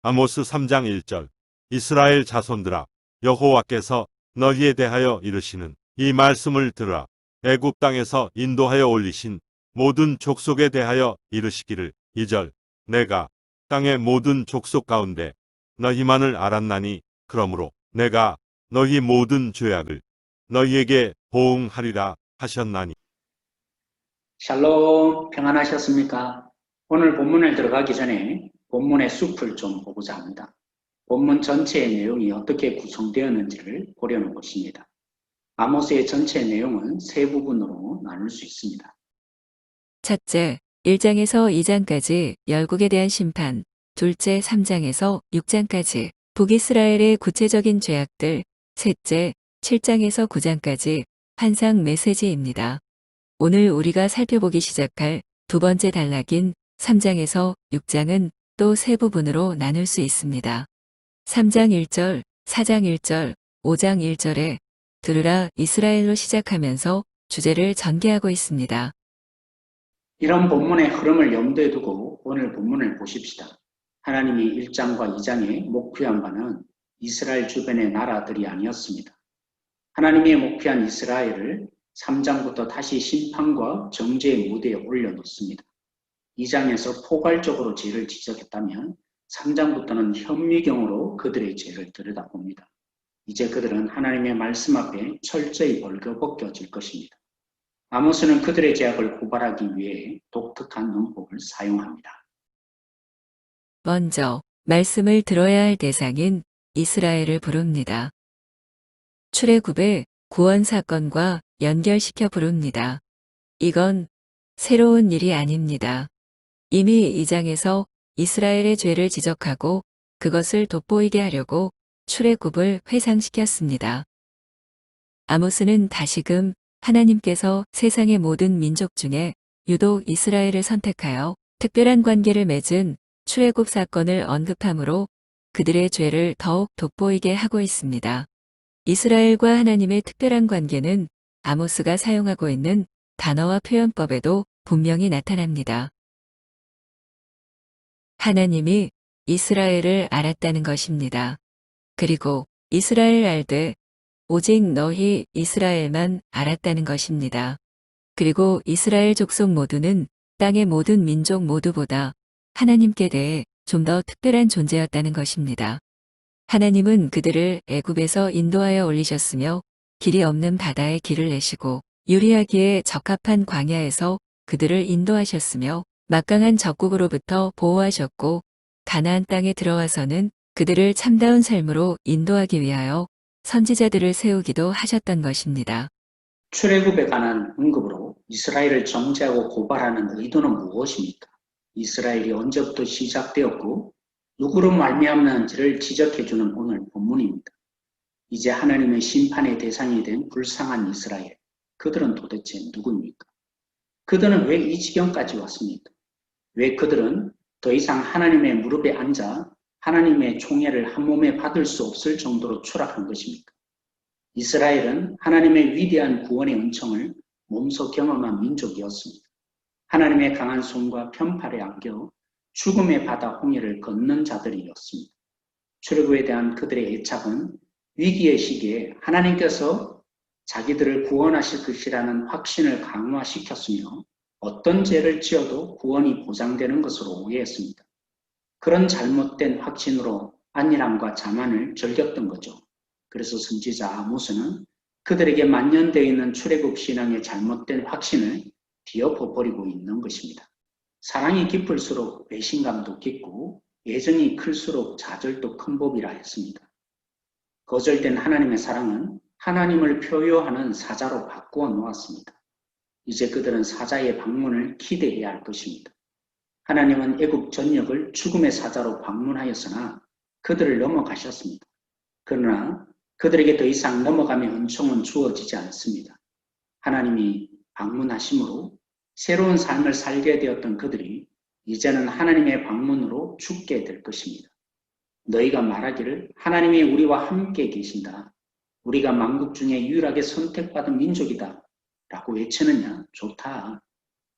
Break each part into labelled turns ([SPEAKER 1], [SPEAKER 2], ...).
[SPEAKER 1] 아모스 3장 1절. 이스라엘 자손들아, 여호와께서 너희에 대하여 이르시는 이 말씀을 들으라. 애굽 땅에서 인도하여 올리신 모든 족속에 대하여 이르시기를. 2절. 내가 땅의 모든 족속 가운데 너희만을 알았나니 그러므로 내가 너희 모든 죄악을 너희에게 보응하리라 하셨나니.
[SPEAKER 2] 샬롬, 평안하셨습니까? 오늘 본문을 들어가기 전에 본문의 숲을 좀 보고자 합니다. 본문 전체의 내용이 어떻게 구성되었는지를 보려는 것입니다. 아모스의 전체 내용은 세 부분으로 나눌 수 있습니다.
[SPEAKER 3] 첫째, 1장에서 2장까지 열국에 대한 심판, 둘째, 3장에서 6장까지 북이스라엘의 구체적인 죄악들, 셋째, 7장에서 9장까지 환상 메시지입니다. 오늘 우리가 살펴보기 시작할 두 번째 단락인 3장에서 6장은 또 세 부분으로 나눌 수 있습니다. 3장 1절, 4장 1절, 5장 1절에 들으라 이스라엘로 시작하면서 주제를 전개하고 있습니다.
[SPEAKER 2] 이런 본문의 흐름을 염두에 두고 오늘 본문을 보십시다. 하나님이 1장과 2장에 목표한 바는 이스라엘 주변의 나라들이 아니었습니다. 하나님의 목표한 이스라엘을 3장부터 다시 심판과 정죄의 무대에 올려놓습니다. 2장에서 포괄적으로 죄를 지적했다면 3장부터는 현미경으로 그들의 죄를 들여다봅니다. 이제 그들은 하나님의 말씀 앞에 철저히 벌거벗겨질 것입니다. 아모스는 그들의 죄악을 고발하기 위해 독특한 문법을 사용합니다.
[SPEAKER 3] 먼저 말씀을 들어야 할 대상인 이스라엘을 부릅니다. 출애굽의 구원 사건과 연결시켜 부릅니다. 이건 새로운 일이 아닙니다. 이미 2장에서 이스라엘의 죄를 지적하고 그것을 돋보이게 하려고 출애굽을 회상시켰습니다. 아모스는 다시금 하나님께서 세상의 모든 민족 중에 유독 이스라엘을 선택하여 특별한 관계를 맺은 출애굽 사건을 언급함으로 그들의 죄를 더욱 돋보이게 하고 있습니다. 이스라엘과 하나님의 특별한 관계는 아모스가 사용하고 있는 단어와 표현법에도 분명히 나타납니다. 하나님이 이스라엘을 알았다는 것입니다. 그리고 이스라엘 알되 오직 너희 이스라엘만 알았다는 것입니다. 그리고 이스라엘 족속 모두는 땅의 모든 민족 모두보다 하나님께 대해 좀 더 특별한 존재였다는 것입니다. 하나님은 그들을 애굽에서 인도하여 올리셨으며 길이 없는 바다에 길을 내시고 유리하기에 적합한 광야에서 그들을 인도하셨으며 막강한 적국으로부터 보호하셨고 가나안 땅에 들어와서는 그들을 참다운 삶으로 인도하기 위하여 선지자들을 세우기도 하셨던 것입니다.
[SPEAKER 2] 출애굽에 관한 언급으로 이스라엘을 정죄하고 고발하는 의도는 무엇입니까? 이스라엘이 언제부터 시작되었고 누구로 말미암는지를 지적해주는 오늘 본문입니다. 이제 하나님의 심판의 대상이 된 불쌍한 이스라엘, 그들은 도대체 누구입니까? 그들은 왜 이 지경까지 왔습니까? 왜 그들은 더 이상 하나님의 무릎에 앉아 하나님의 총애를 한 몸에 받을 수 없을 정도로 추락한 것입니까? 이스라엘은 하나님의 위대한 구원의 은총을 몸소 경험한 민족이었습니다. 하나님의 강한 손과 편팔에 안겨 죽음의 바다 홍해를 걷는 자들이었습니다. 출애굽에 대한 그들의 애착은 위기의 시기에 하나님께서 자기들을 구원하실 것이라는 확신을 강화시켰으며 어떤 죄를 지어도 구원이 보장되는 것으로 오해했습니다. 그런 잘못된 확신으로 안일함과 자만을 즐겼던 거죠. 그래서 선지자 아모스는 그들에게 만연되어 있는 출애굽 신앙의 잘못된 확신을 뒤엎어버리고 있는 것입니다. 사랑이 깊을수록 배신감도 깊고 애정이 클수록 좌절도 큰 법이라 했습니다. 거절된 하나님의 사랑은 하나님을 표효하는 사자로 바꾸어 놓았습니다. 이제 그들은 사자의 방문을 기대해야 할 것입니다. 하나님은 애굽 전역을 죽음의 사자로 방문하였으나 그들을 넘어가셨습니다. 그러나 그들에게 더 이상 넘어감의 은총은 주어지지 않습니다. 하나님이 방문하심으로 새로운 삶을 살게 되었던 그들이 이제는 하나님의 방문으로 죽게 될 것입니다. 너희가 말하기를 하나님이 우리와 함께 계신다. 우리가 만국 중에 유일하게 선택받은 민족이다. 라고 외치느냐? 좋다.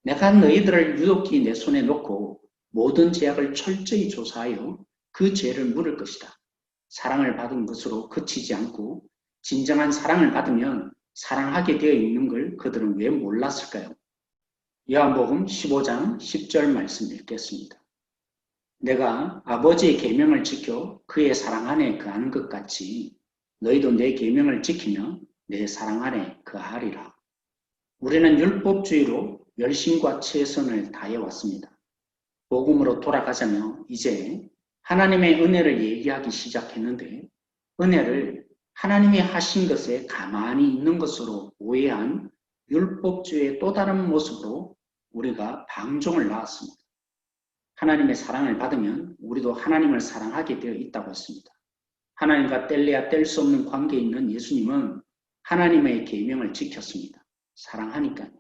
[SPEAKER 2] 내가 너희들을 유독히 내 손에 놓고 모든 죄악을 철저히 조사하여 그 죄를 물을 것이다. 사랑을 받은 것으로 그치지 않고 진정한 사랑을 받으면 사랑하게 되어 있는 걸 그들은 왜 몰랐을까요? 요한복음 15장 10절 말씀 읽겠습니다. 내가 아버지의 계명을 지켜 그의 사랑 안에 거하는 것 같이 너희도 내 계명을 지키며 내 사랑 안에 거하리라. 우리는 율법주의로 열심과 최선을 다해왔습니다. 복음으로 돌아가자며 이제 하나님의 은혜를 얘기하기 시작했는데 은혜를 하나님이 하신 것에 가만히 있는 것으로 오해한 율법주의의 또 다른 모습으로 우리가 방종을 낳았습니다. 하나님의 사랑을 받으면 우리도 하나님을 사랑하게 되어 있다고 했습니다. 하나님과 뗄래야 뗄 수 없는 관계에 있는 예수님은 하나님의 계명을 지켰습니다. 사랑하니까요.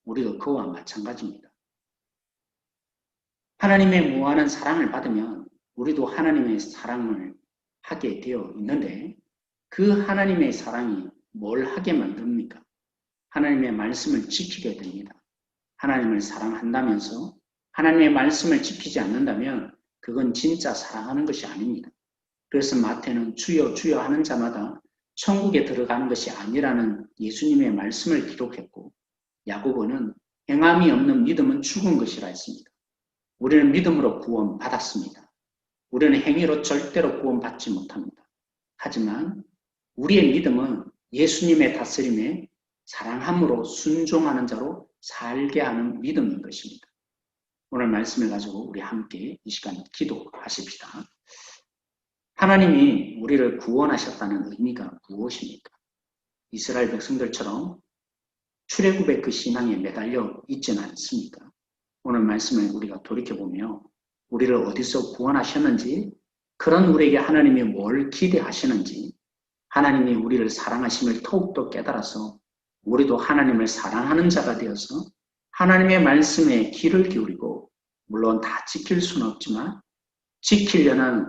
[SPEAKER 2] 우리도 그와 마찬가지입니다. 하나님의 무한한 사랑을 받으면 우리도 하나님의 사랑을 하게 되어 있는데 그 하나님의 사랑이 뭘 하게 만듭니까? 하나님의 말씀을 지키게 됩니다. 하나님을 사랑한다면서 하나님의 말씀을 지키지 않는다면 그건 진짜 사랑하는 것이 아닙니다. 그래서 마태는 주여 주여 하는 자마다 천국에 들어가는 것이 아니라는 예수님의 말씀을 기록했고 야고보는 행함이 없는 믿음은 죽은 것이라 했습니다. 우리는 믿음으로 구원받았습니다. 우리는 행위로 절대로 구원받지 못합니다. 하지만 우리의 믿음은 예수님의 다스림에 사랑함으로 순종하는 자로 살게 하는 믿음인 것입니다. 오늘 말씀을 가지고 우리 함께 이 시간 기도하십시다. 하나님이 우리를 구원하셨다는 의미가 무엇입니까? 이스라엘 백성들처럼 출애굽의 그 신앙에 매달려 있지는 않습니까? 오늘 말씀을 우리가 돌이켜보며 우리를 어디서 구원하셨는지, 그런 우리에게 하나님이 뭘 기대하시는지, 하나님이 우리를 사랑하심을 더욱더 깨달아서 우리도 하나님을 사랑하는 자가 되어서 하나님의 말씀에 귀를 기울이고, 물론 다 지킬 수는 없지만 지키려는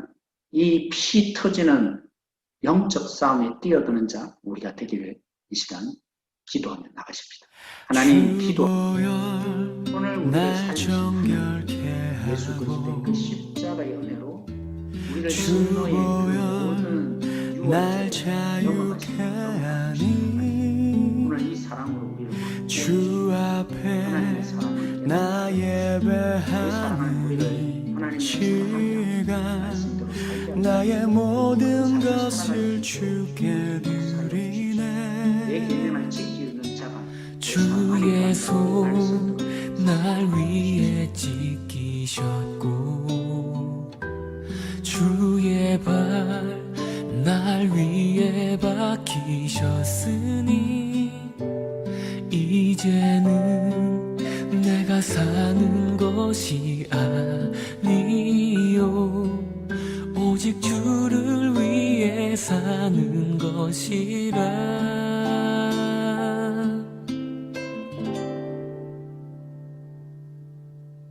[SPEAKER 2] 이 피 터지는 영적 싸움에 뛰어드는 자 우리가 되기를 이 시간 기도하며 나가십시다. 하나님, 기도 오늘 우리를 살리신 예수 그리스도의 그 십자가의 은혜로 우리를 진노의 그 모든 유혹에 넘어가시고 오늘 이 사랑으로 우리를
[SPEAKER 4] 주 앞에
[SPEAKER 2] 하나님의 사랑을
[SPEAKER 4] 나
[SPEAKER 2] 예배하는
[SPEAKER 4] 시간 나의 모든 것을 주께 드리네 주의 손 날 위에 지키셨고 주의 발 날 위에 박히셨으니 이제는 내가 사는 것이 아니요 오직 주를 위해 사는 것이라